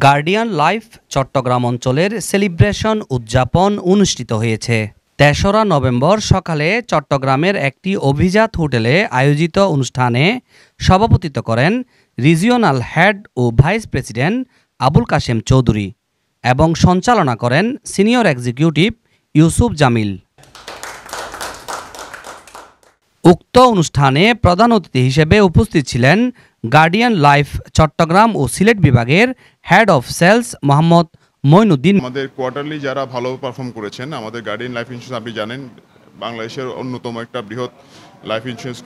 Guardian Life Chittagong অঞ্চলের celebration উদযাপন অনুষ্ঠিত হয়েছে। ৩রা নভেম্বর সকালে চট্টগ্রামের একটি অভিজাত হোটেলে আয়োজিত অনুষ্ঠানে সভাপতিত্ব করেন রিজিওনাল হেড ও ভাইস প্রেসিডেন্ট আবুল কাশেম চৌধুরী এবং সঞ্চালনা করেন সিনিয়র এক্সিকিউটিভ ইউসুফ জামিল। উক্ত অনুষ্ঠানে প্রধান অতিথি হিসেবে উপস্থিত ছিলেন গার্ডিয়ান লাইফ চট্টগ্রাম ও সিলেট বিভাগের head of sales Mohammad Mainuddin. আমাদের কোয়ার্টারলি যারা ভালো পারফর্ম করেছেন, আমাদের গার্ডিয়ান লাইফ ইন্স্যুরেন্স আপনি জানেন বাংলাদেশের অন্যতম একটা বৃহৎ লাইফ ইন্স্যুরেন্স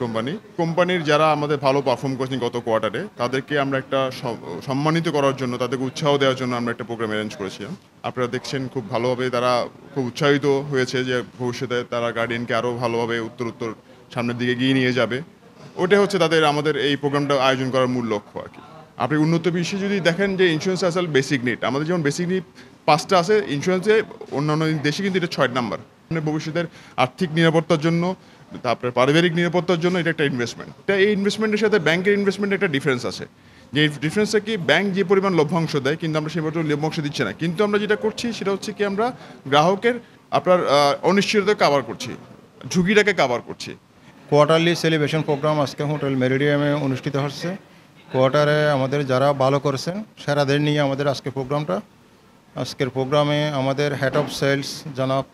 কোম্পানির যারা আমাদের ভালো পারফর্ম করেছেন গত কোয়ার্টারে, তাদেরকে আমরা একটা সম্মানিত করার জন্য, তাদেরকে উৎসাহ দেওয়ার জন্য আমরা একটা প্রোগ্রাম অ্যারেঞ্জ করেছিলাম। আপনারা দেখছেন খুব ভালোভাবে তারা খুব উৎসাহিত হয়েছে যে ভবিষ্যতে তারা গার্ডিয়ানকে আরও ভালোভাবে উত্তর সামনের দিকে এগিয়ে নিয়ে যাবে। ওটাই হচ্ছে আমাদের এই প্রোগ্রামটা আয়োজন করার মূল লক্ষ্য আর কি। আপনি উন্নত বিশ্বে যদি দেখেন যে ইন্স্যুরেন্স আসলে বেসিক নিড, আমাদের যেমন বেসিক নিড 5টা আছে, ইন্স্যুরেন্সে অন্যান্য দেশে কিন্তু এটা 6 নাম্বার। ভবিষ্যতের আর্থিক নিরাপত্তার জন্য, তারপরে পারিবারিক নিরাপত্তার জন্য এটা একটা ইনভেস্টমেন্ট। এই ইনভেস্টমেন্টের সাথে ব্যাংকের ইনভেস্টমেন্টের একটা ডিফারেন্স আছে। যে ডিফারেন্সটা কি, ব্যাংক যে পরিমাণ লভ্যাংশ দেয় কিন্তু আমরা সেই পরিমাণ লভ্যাংশ দিচ্ছি না, কিন্তু আমরা যেটা করছি সেটা হচ্ছে কি, আমরা গ্রাহকের আপনার অনিশ্চয়তা কাভার করছি, ঝুঁকিটাকে কাভার করছি। কোয়ার্টারলি সেলিব্রেশন প্রোগ্রাম আজকে হোটেল মেরিডিয়ামে অনুষ্ঠিত হচ্ছে। কোয়ার্টারে আমাদের যারা ভালো করেছেন সেরাদের নিয়ে আমাদের আজকের প্রোগ্রামে আমাদের হেড অফ সেলস জনাব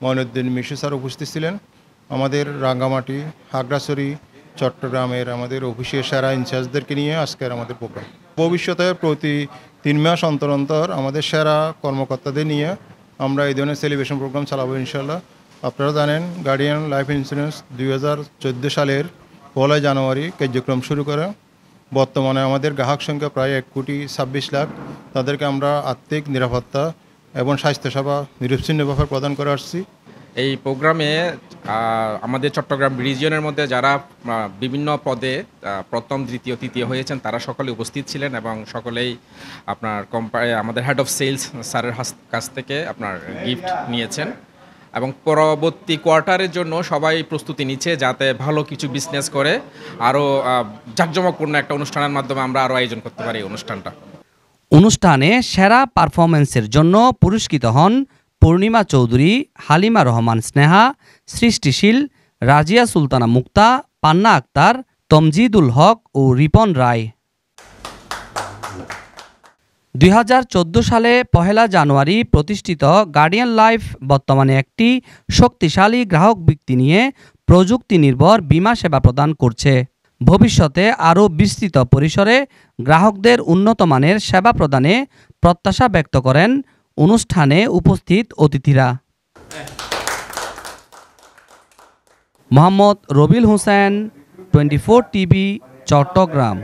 মঈনুদ্দিন মিশু স্যার উপস্থিত ছিলেন। আমাদের রাঙ্গামাটি, খাগড়াছড়ি, চট্টগ্রামের আমাদের অফিসের সেরা ইনচার্জদেরকে নিয়ে আজকের আমাদের প্রোগ্রাম। ভবিষ্যতে প্রতি 3 মাস অন্তর অন্তর আমাদের সেরা কর্মকর্তাদের নিয়ে আমরা এই ধরনের সেলিব্রেশন প্রোগ্রাম চালাবো ইনশাল্লাহ। আপনারা জানেন গার্ডিয়ান লাইফ ইন্স্যুরেন্স 2014 সালের 1 জানুয়ারি কার্যক্রম শুরু করে। বর্তমানে আমাদের গ্রাহক সংখ্যা প্রায় 1,26,00,000। তাদেরকে আমরা আর্থিক নিরাপত্তা এবং স্বাস্থ্যসেবা নিরবচ্ছিন্নভাবে প্রদান করে আসছি। এই প্রোগ্রামে আমাদের চট্টগ্রাম রিজিয়নের মধ্যে যারা বিভিন্ন পদে প্রথম, দ্বিতীয়, তৃতীয় হয়েছেন তারা সকলে উপস্থিত ছিলেন এবং সকলেই আপনার আমাদের হেড অফ সেলস স্যারের কাছ থেকে আপনার গিফট নিয়েছেন এবং পরবর্তী কোয়ার্টারের জন্য সবাই প্রস্তুতি নিচ্ছে যাতে ভালো কিছু বিজনেস করে আরও জাঁকজমকপূর্ণ একটা অনুষ্ঠানের মাধ্যমে আমরা আরও আয়োজন করতে পারি অনুষ্ঠানটা। অনুষ্ঠানে সেরা পারফরম্যান্সের জন্য পুরস্কৃত হন পূর্ণিমা চৌধুরী, হালিমা রহমান স্নেহা, সৃষ্টিশীল, রাজিয়া সুলতানা মুক্তা, পান্না আক্তার, তমজিদুল হক ও রিপন রায়। 2014 সালে 1 জানুয়ারি প্রতিষ্ঠিত গার্ডিয়ান লাইফ বর্তমানে একটি শক্তিশালী গ্রাহক ভিত্তি নিয়ে প্রযুক্তি নির্ভর বীমা সেবা প্রদান করছে। ভবিষ্যতে আরও বিস্তৃত পরিসরে গ্রাহকদের উন্নত মানের সেবা প্রদানে প্রত্যাশা ব্যক্ত করেন অনুষ্ঠানে উপস্থিত অতিথিরা। মোহাম্মদ রবিল হোসেন, 24 টিভি, চট্টগ্রাম।